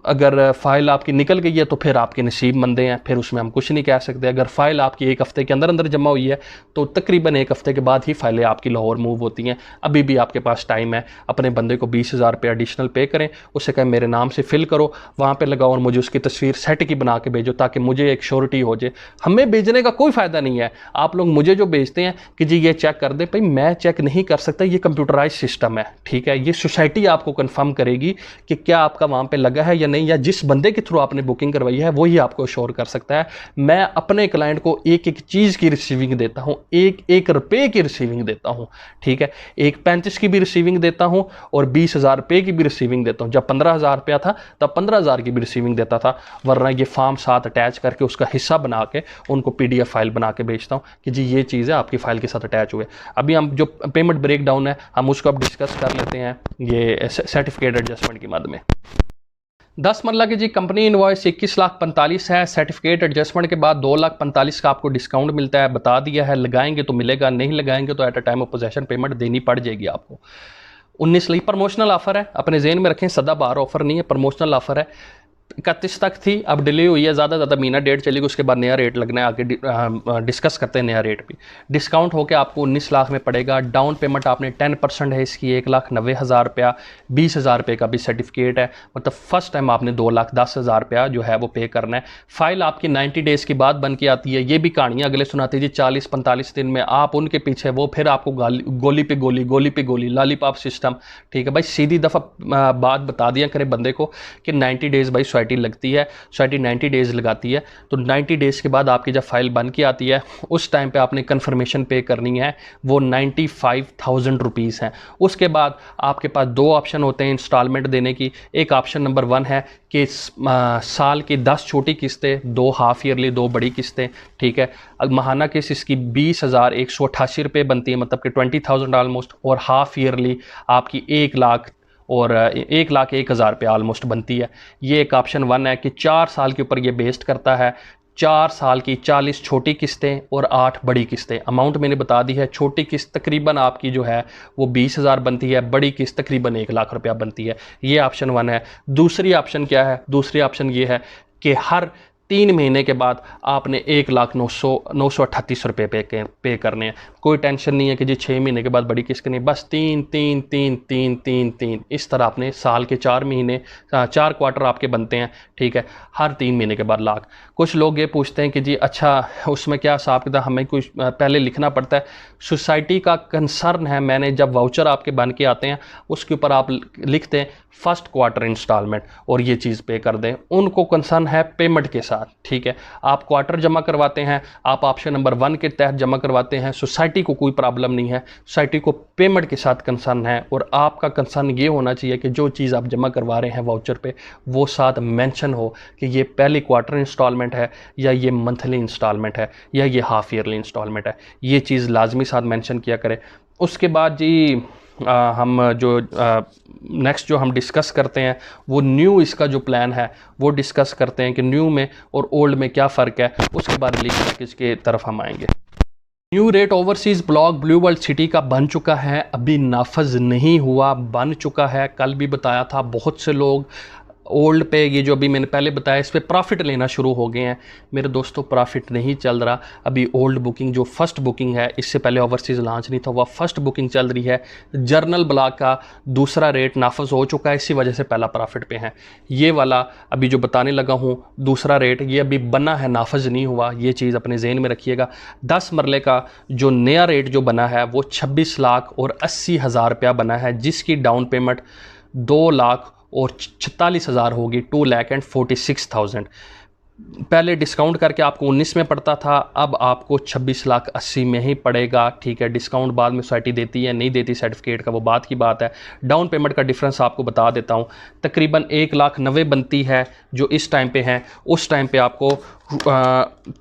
अगर फ़ाइल आपकी निकल गई है तो फिर आपके नसीब मंदे हैं, फिर उसमें हम कुछ नहीं कह सकते। अगर फ़ाइल आपकी 1 हफ़्ते के अंदर अंदर जमा हुई है तो तकरीबन 1 हफ़्ते के बाद ही फ़ाइलें आपकी लाहौर मूव होती हैं। अभी भी आपके पास टाइम है, अपने बंदे को 20,000 रुपये एडिशनल पे करें, उससे कहें मेरे नाम से फिल करो, वहाँ पर लगाओ और मुझे उसकी तस्वीर सेट की बना के भेजो, ताकि मुझे एक श्योरिटी हो जाए। हमें भेजने का कोई फ़ायदा नहीं है। आप लोग मुझे जो भेजते हैं कि जी ये चेक कर दे, भाई मैं चेक नहीं कर सकता, ये कंप्यूटराइज सिस्टम है। ठीक है, ये सोसाइटी आपको कन्फर्म करेगी कि क्या आपका वहाँ पर लगा है या नहीं, या जिस बंदे के थ्रू आपने बुकिंग करवाई है वही आपको अश्योर कर सकता है। मैं अपने क्लाइंट को एक एक चीज़ की रिसीविंग देता हूं, एक एक रुपए की रिसीविंग देता हूं। ठीक है, एक 35 की भी रिसीविंग देता हूं और 20,000 रुपये की भी रिसीविंग देता हूं। जब 15,000 रुपया था तब 15,000 की भी रिसीविंग देता था, वरना ये फॉर्म साथ अटैच करके उसका हिस्सा बना के उनको PDF फाइल बना के भेजता हूँ कि जी ये चीज़ है आपकी फ़ाइल के साथ अटैच हुए। अभी हम जो पेमेंट ब्रेक डाउन है हम उसको अब डिस्कस कर लेते हैं ये सर्टिफिकेट एडजस्टमेंट की मद में। 10 मरला की जी कंपनी इनवॉइस 21,45,000 है। सर्टिफिकेट एडजस्टमेंट के बाद 2,45,000 का आपको डिस्काउंट मिलता है। बता दिया है, लगाएंगे तो मिलेगा, नहीं लगाएंगे तो eight a time of possession payment देनी पड़ जाएगी आपको। 19 प्रमोशनल ऑफर है, अपने जेहन में रखें, सदा बाहर ऑफर नहीं है, प्रमोशनल ऑफर है। 31 तक थी, अब डिले हुई है, ज़्यादा महीना डेट चलेगी, उसके बाद नया रेट लगना है, आगे डिस्कस करते हैं नया रेट भी। डिस्काउंट होकर आपको 19 लाख में पड़ेगा। डाउन पेमेंट आपने 10% है इसकी, 1,90,000 रुपया, 20,000 रुपये का भी सर्टिफिकेट है, मतलब फर्स्ट टाइम आपने 2,10,000 रुपया जो है वो पे करना है। फाइल आपकी 90 डेज़ के बाद बन के आती है। ये भी कहानियाँ अगले सुनाती जी 40-45 दिन में, आप उनके पीछे, वो फिर आपको गोली पे गोली, लॉलीपॉप सिस्टम। ठीक है भाई, सीधी दफ़ा बात बता दिया करे बंदे को कि 90 डेज़ भाई सोसाइटी लगती है, सोसाइटी 90 डेज़ लगाती है, तो 90 डेज़ के बाद आपकी जब फाइल बन के आती है उस टाइम पे आपने कन्फर्मेशन पे करनी है, वो 95,000 रुपीज़ हैं। उसके बाद आपके पास दो ऑप्शन होते हैं इंस्टॉलमेंट देने की। एक ऑप्शन नंबर 1 है कि साल की 10 छोटी किस्तें, 2 हाफ ईयरली, 2 बड़ी किस्तें। ठीक है, माहाना किस्त इसकी 20,188 रुपये बनती है, मतलब कि 20,000 ऑलमोस्ट, और हाफ ईयरली आपकी 1,00,000 और 1,01,000 रुपये ऑलमोस्ट बनती है। ये एक ऑप्शन 1 है कि 4 साल के ऊपर ये बेस्ड करता है। 4 साल की 40 छोटी किस्तें और 8 बड़ी किस्तें। अमाउंट मैंने बता दी है, छोटी किस्त तकरीबन आपकी जो है वो 20,000 बनती है, बड़ी किस्त तकरीबन 1,00,000 रुपया बनती है। ये ऑप्शन 1 है। दूसरी ऑप्शन क्या है? दूसरी ऑप्शन ये है कि हर 3 महीने के बाद आपने 1,09,938 रुपये पे करने हैं। कोई टेंशन नहीं है कि जी 6 महीने के बाद बड़ी किस्त नहीं, बस 3 इस तरह आपने साल के 4 महीने, 4 क्वार्टर आपके बनते हैं। ठीक है, हर 3 महीने के बाद लाख। कुछ लोग ये पूछते हैं कि जी अच्छा उसमें क्या हिसाब किताब, हमें कुछ पहले लिखना पड़ता है? सोसाइटी का कंसर्न है, मैंने जब वाउचर आपके बन के आते हैं उसके ऊपर आप लिखते हैं फर्स्ट क्वार्टर इंस्टॉलमेंट और ये चीज़ पे कर दें। उनको कंसर्न है पेमेंट के साथ। ठीक है, आप क्वार्टर जमा करवाते हैं, आप ऑप्शन नंबर 1 के तहत जमा करवाते हैं, सोसाइटी को कोई प्रॉब्लम नहीं है, सोसाइटी को पेमेंट के साथ कंसर्न है। और आपका कंसर्न ये होना चाहिए कि जो चीज़ आप जमा करवा रहे हैं वाउचर पे वो साथ मेंशन हो कि ये पहली क्वार्टर इंस्टॉलमेंट है या ये मंथली इंस्टॉलमेंट है या ये हाफ ईयरली इंस्टॉलमेंट है। ये चीज़ लाजमी साथ मेंशन किया करें। उसके बाद जी हम जो नेक्स्ट जो हम डिस्कस करते हैं वो न्यू इसका जो प्लान है वो डिस्कस करते हैं कि न्यू में और ओल्ड में क्या फ़र्क है। उसके बाद लीगल पैकेज के तरफ हम आएंगे। New rate overseas block blue world city का बन चुका है, अभी नाफज नहीं हुआ, बन चुका है। कल भी बताया था, बहुत से लोग ओल्ड पे, ये जो अभी मैंने पहले बताया, इस पे प्रॉफिट लेना शुरू हो गए हैं। मेरे दोस्तों प्रॉफिट नहीं चल रहा अभी। ओल्ड बुकिंग जो फर्स्ट बुकिंग है, इससे पहले ओवरसीज़ लॉन्च नहीं था, वह फर्स्ट बुकिंग चल रही है। जर्नल ब्लॉक का दूसरा रेट नाफज हो चुका है, इसी वजह से पहला प्रॉफिट पे है। ये वाला अभी जो बताने लगा हूँ दूसरा रेट, ये अभी बना है, नाफज नहीं हुआ। ये चीज़ अपने जहन में रखिएगा। 10 मरले का जो नया रेट जो बना है वो 26,80,000 रुपया बना है, जिसकी डाउन पेमेंट 2,46,000 होगी, 2,46,000। पहले डिस्काउंट करके आपको 19 में पड़ता था, अब आपको 26,80,000 में ही पड़ेगा। ठीक है, डिस्काउंट बाद में सोसाइटी देती है नहीं देती सर्टिफिकेट का, वो बात की बात है। डाउन पेमेंट का डिफरेंस आपको बता देता हूँ, तकरीबन 1,90,000 बनती है जो इस टाइम पे है। उस टाइम पे आपको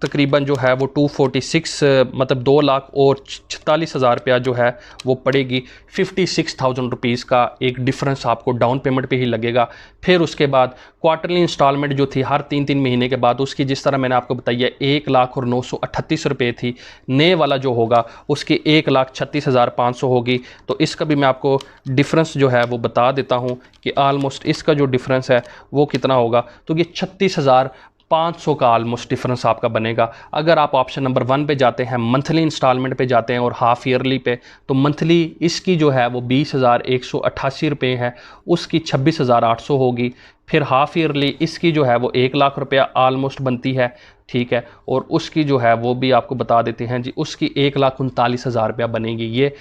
तकरीबन जो है वो 246 मतलब 2,46,000 रुपया जो है वो पड़ेगी। 56,000 रुपीज़ का एक डिफरेंस आपको डाउन पेमेंट पे ही लगेगा। फिर उसके बाद क्वार्टरली इंस्टॉलमेंट जो थी हर 3 महीने के बाद, उसकी जिस तरह मैंने आपको बताई है 1,09,38 रुपये थी। नए वाला जो होगा उसकी 1,36,500 होगी। तो इसका भी मैं आपको डिफरेंस जो है वो बता देता हूँ कि ऑलमोस्ट इसका जो डिफरेंस है वो कितना होगा। तो ये 36,500 का ऑलमोस्ट डिफरेंस आपका बनेगा। अगर आप ऑप्शन नंबर 1 पे जाते हैं, मंथली इंस्टॉलमेंट पे जाते हैं और हाफ ईयरली पे, तो मंथली इसकी जो है वो 20,188 रुपये है, उसकी 26,800 होगी। फिर हाफ ईयरली इसकी जो है वो 1,00,000 रुपया ऑलमोस्ट बनती है। ठीक है, और उसकी जो है वो भी आपको बता देते हैं जी, उसकी 1,39,000 रुपया बनेगी। ये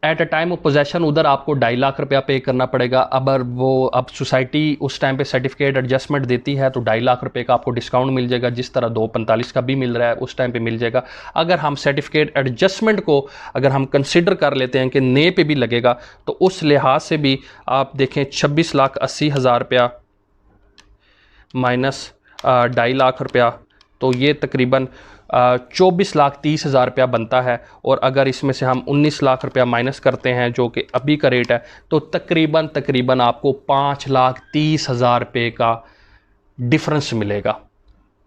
eight a time of possession उधर आपको 2.5 लाख रुपया पे करना पड़ेगा। अब सोसाइटी उस टाइम पे सर्टिफिकेट एडजस्टमेंट देती है तो 2.5 लाख रुपये का आपको डिस्काउंट मिल जाएगा, जिस तरह 2,45 का भी मिल रहा है उस टाइम पे मिल जाएगा। अगर हम सर्टिफिकेट एडजस्टमेंट को अगर हम कंसिडर कर लेते हैं कि नए पे भी लगेगा, तो उस लिहाज से भी आप देखें 26,80,000 रुपया माइनस 2.5 लाख रुपया, तो ये तकरीबन 24,30,000 रुपया बनता है। और अगर इसमें से हम 19 लाख रुपया माइनस करते हैं जो कि अभी का रेट है, तो तकरीबन आपको 5,30,000 रुपये का डिफरेंस मिलेगा,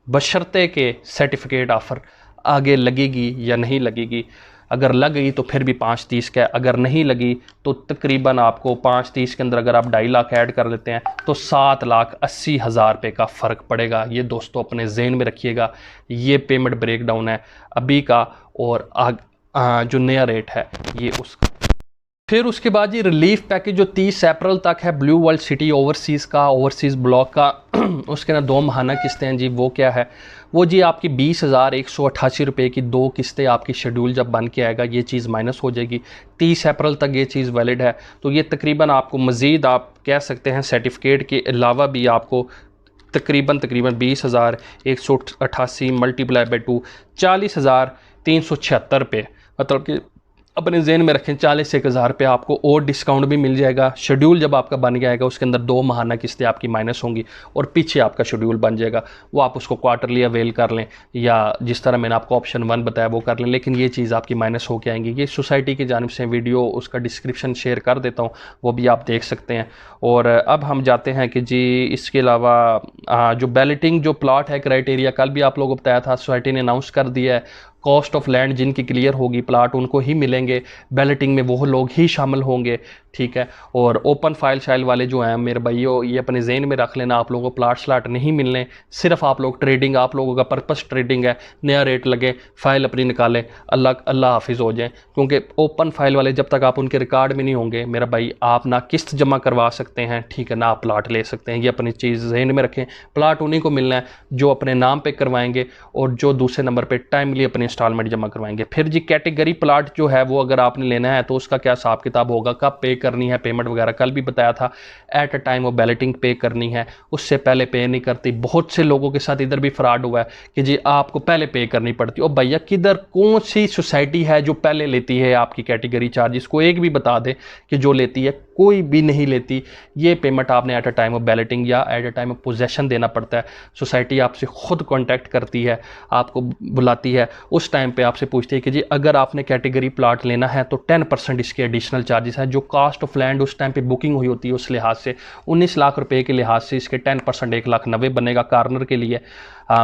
बशर्ते के सर्टिफिकेट ऑफ़र आगे लगेगी या नहीं लगेगी। अगर लग गई तो फिर भी 5:30 का है, अगर नहीं लगी तो तकरीबन आपको 5:30 के अंदर अगर आप 2.5 लाख ऐड कर लेते हैं तो 7,80,000 रुपये का फ़र्क पड़ेगा। ये दोस्तों अपने जहन में रखिएगा, ये पेमेंट ब्रेकडाउन है अभी का, और जो नया रेट है ये उसका। फिर उसके बाद ये रिलीफ पैकेज जो 30 अप्रैल तक है ब्लू वर्ल्ड सिटी ओवरसीज़ का, ओवरसीज़ ब्लॉक का, उसके ना 2 माहाना किस्तें हैं जी। वो क्या है, वो जी आपकी 20,188 रुपये की 2 किस्तें आपकी शेड्यूल जब बन के आएगा ये चीज़ माइनस हो जाएगी। 30 अप्रैल तक ये चीज़ वैलिड है। तो ये तकरीबन आपको मज़ीद आप कह सकते हैं सर्टिफिकेट के अलावा भी आपको तकरीबन 20,188 मल्टीप्लाई बाई 2 40,376 रुपये, मतलब कि अपने जहन में रखें 40 से 1,000 रुपये आपको और डिस्काउंट भी मिल जाएगा। शेड्यूल जब आपका बन जाएगा उसके अंदर 2 माहाना किस्तें आपकी माइनस होंगी और पीछे आपका शेड्यूल बन जाएगा। वो आप उसको क्वार्टरली अवेल कर लें या जिस तरह मैंने आपको ऑप्शन 1 बताया वो कर लें, लेकिन ये चीज़ आपकी माइनस होके आएंगी। ये सोसाइटी की जानिब से वीडियो उसका डिस्क्रिप्शन शेयर कर देता हूँ, वो भी आप देख सकते हैं। और अब हम जाते हैं कि जी इसके अलावा जो बैलेटिंग जो प्लाट है क्राइटेरिया, कल भी आप लोगों को बताया था, सोसाइटी ने अनाउंस कर दिया है। कॉस्ट ऑफ लैंड जिनकी क्लियर होगी प्लाट उनको ही मिलेंगे, बैलेटिंग में वो लोग ही शामिल होंगे, ठीक है। और ओपन फाइल शाइल वाले जो हैं मेरे भाइयों, ये अपने जहन में रख लेना, आप लोगों को प्लाट स्लाट नहीं मिलने, सिर्फ आप लोग ट्रेडिंग, आप लोगों का पर्पस ट्रेडिंग है, नया रेट लगे फाइल अपनी निकालें, अल्लाह हाफिज़ हो जाएं। क्योंकि ओपन फाइल वाले जब तक आप उनके रिकॉर्ड में नहीं होंगे मेरा भाई, आप ना किस्त जमा करवा सकते हैं, ठीक है, ना आप प्लाट ले सकते हैं। ये अपनी चीज़ जहन में रखें। प्लाट उन्हीं को मिलना है जो अपने नाम पे करवाएंगे और जो दूसरे नंबर पे टाइमली अपने इंस्टॉलमेंट जमा करवाएंगे। फिर जी कैटेगरी प्लाट जो है वो अगर आपने लेना है तो उसका क्या हिसाब किताब होगा, कब पे करनी है पेमेंट वगैरह, कल भी बताया था। Eight a time of balloting पे करनी है, उससे पहले पे नहीं करती। बहुत से लोगों के साथ इधर भी फ्रॉड हुआ है कि जी आपको पहले पे करनी पड़ती है। और भैया किधर कौन सी सोसाइटी है जो पहले लेती है आपकी कैटेगरी चार्जेस, को एक भी बता दे कि जो लेती है, कोई भी नहीं लेती। ये पेमेंट आपने at a time of balloting या at a time of possession देना पड़ता है। सोसाइटी आपसे खुद कांटेक्ट करती है, आपको बुलाती है, उस टाइम पे आपसे पूछती है कि जी अगर आपने कैटेगरी प्लाट लेना है तो 10% इसके एडिशनल चार्जेस हैं। जो कास्ट ऑफ लैंड उस टाइम पे बुकिंग हुई होती है उस लिहाज से 19 लाख रुपए के लिहाज से इसके 10% 1,90,000 बनेगा। कार्नर के लिए,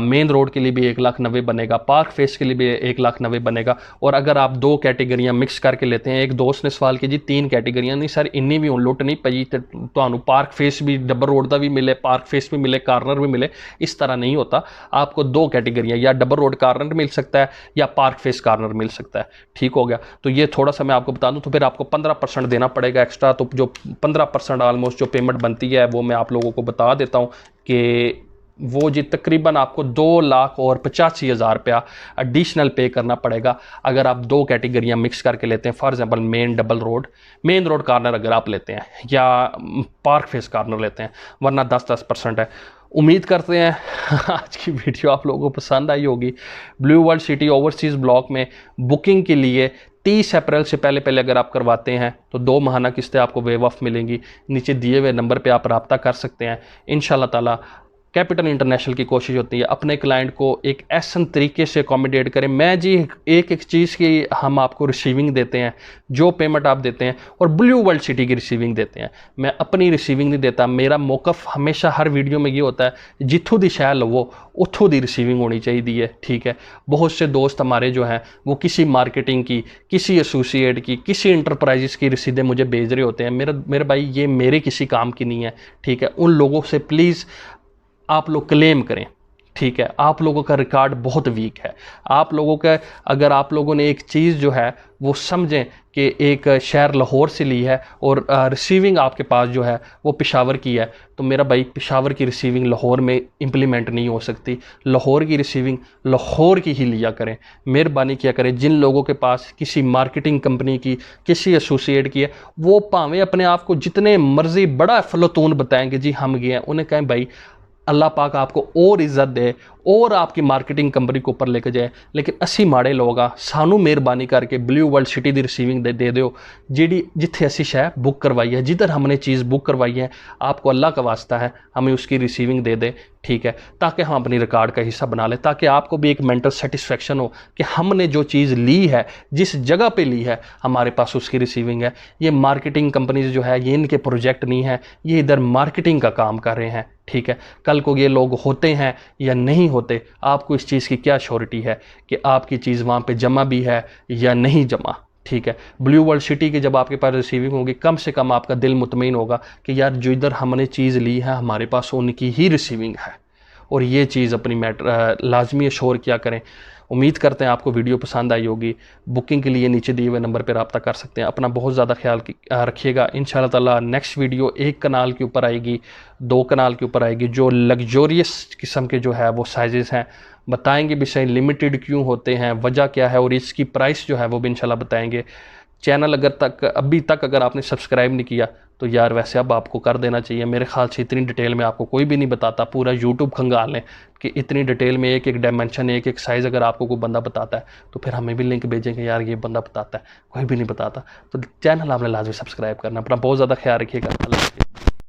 मेन रोड के लिए भी 1,90,000 बनेगा, पार्क फेस के लिए भी 1,90,000 बनेगा। और अगर आप 2 कैटेगरियां मिक्स करके लेते हैं, एक दोस्त ने सवाल किया जी 3 कैटेगरियां, नहीं सर इन्नी भी लुट नहीं पई तो पार्क फेस भी डबल रोड का भी मिले, पार्क फेस भी मिले, कार्नर भी मिले, इस तरह नहीं होता। आपको 2 कैटेगरियां, या डबल रोड कार्नर मिल सकता है या पार्क फेस कार्नर मिल सकता है, ठीक हो गया। तो ये थोड़ा सा मैं आपको बता दूं, तो फिर आपको 15% देना पड़ेगा एक्स्ट्रा। तो जो 15% ऑलमोस्ट जो पेमेंट बनती है वो मैं आप लोगों को बता देता हूँ कि वो जी तकरीबन आपको 2,85,000 रुपया एडिशनल पे करना पड़ेगा अगर आप 2 कैटेगरियां मिक्स करके लेते हैं। For example main road corner अगर आप लेते हैं या पार्क फेस कार्नर लेते हैं, वरना 10% है। उम्मीद करते हैं आज की वीडियो आप लोगों को पसंद आई होगी। Blue world city overseas block में बुकिंग के लिए 30 अप्रैल से पहले अगर आप करवाते हैं तो 2 माहाना किस्तें आपको वेव ऑफ मिलेंगी। नीचे दिए हुए नंबर पे आप रब्ता कर सकते हैं। इंशाल्लाह ताला कैपिटल इंटरनेशनल की कोशिश होती है अपने क्लाइंट को एक ऐसा तरीके से अकोमोडेट करें। मैं जी एक चीज़ की हम आपको रिसीविंग देते हैं, जो पेमेंट आप देते हैं, और ब्लू वर्ल्ड सिटी की रिसीविंग देते हैं। मैं अपनी रिसीविंग नहीं देता। मेरा मौक़िफ़ हमेशा हर वीडियो में ये होता है, जिथों दी शै लवो उथों दी रिसीविंग होनी चाहिए, ठीक है। बहुत से दोस्त हमारे जो हैं वो किसी मार्केटिंग की, किसी एसोसिएट की, किसी इंटरप्राइजेस की रसीदें मुझे भेज रहे होते हैं। मेरे भाई ये मेरे किसी काम की नहीं है, ठीक है। उन लोगों से प्लीज़ आप लोग क्लेम करें, ठीक है। आप लोगों का रिकॉर्ड बहुत वीक है। आप लोगों का, अगर आप लोगों ने एक चीज़ जो है वो समझें कि एक शहर लाहौर से ली है और रिसीविंग आपके पास जो है वो पेशावर की है, तो मेरा भाई पेशावर की रिसीविंग लाहौर में इम्प्लीमेंट नहीं हो सकती। लाहौर की रिसीविंग लाहौर की ही लिया करें, मेहरबानी किया करें। जिन लोगों के पास किसी मार्केटिंग कंपनी की, किसी एसोसिएट की है, वो भावें अपने आप को जितने मर्जी बड़ा फलतून बताएंगे जी हम गए हैं, उन्हें कहें भाई अल्लाह पाक आपको और इज्जत दे और आपकी मार्केटिंग कंपनी को ऊपर लेके जाए। लेकिन असी माड़े लोग आ, सानू मेहरबानी करके ब्लू वर्ल्ड सिटी की रिसीविंग दे दो जी जिथे असी शह बुक करवाई है, जिधर हमने चीज़ बुक करवाई है, आपको अल्लाह का वास्ता है हमें उसकी रिसीविंग दे दें, ठीक है, ताकि हम अपनी रिकॉर्ड का हिस्सा बना लें, ताकि आपको भी एक मेंटल सेटिस्फेक्शन हो कि हमने जो चीज़ ली है, जिस जगह पे ली है, हमारे पास उसकी रिसीविंग है। ये मार्केटिंग कंपनीज जो है ये इनके प्रोजेक्ट नहीं है, ये इधर मार्केटिंग का काम कर रहे हैं, ठीक है। कल को ये लोग होते हैं या नहीं होते, आपको इस चीज़ की क्या श्योरिटी है कि आपकी चीज़ वहाँ पे जमा भी है या नहीं जमा। ठीक है, ब्लू वर्ल्ड सिटी की जब आपके पास रिसीविंग होगी, कम से कम आपका दिल मुतमईन होगा कि यार जो इधर हमने चीज़ ली है हमारे पास उनकी ही रिसीविंग है। और ये चीज़ अपनी लाजमी अश्योर किया करें। उम्मीद करते हैं आपको वीडियो पसंद आई होगी। बुकिंग के लिए नीचे दिए हुए नंबर पर रब्ता कर सकते हैं। अपना बहुत ज़्यादा ख्याल रखिएगा। इंशाल्लाह ताला नेक्स्ट वीडियो एक कनाल के ऊपर आएगी, 2 कनाल के ऊपर आएगी, जो लग्जोरियस किस्म के जो है वो साइजेस हैं, बताएंगे भी सही लिमिटेड क्यों होते हैं, वजह क्या है, और इसकी प्राइस जो है वो भी इंशाल्लाह बताएंगे। चैनल अभी तक अगर आपने सब्सक्राइब नहीं किया तो यार वैसे अब आपको कर देना चाहिए। मेरे ख्याल से इतनी डिटेल में आपको कोई भी नहीं बताता, पूरा यूट्यूब खंगाल लें कि इतनी डिटेल में एक एक डायमेंशन, एक एक साइज़ अगर आपको कोई बंदा बताता है तो फिर हमें भी लिंक भेजेंगे, यार ये बंदा बताता है, कोई भी नहीं बताता। तो चैनल आपने लाजमी सब्सक्राइब करना। अपना बहुत ज़्यादा ख्याल रखिएगा। अल्लाह हाफ़िज़।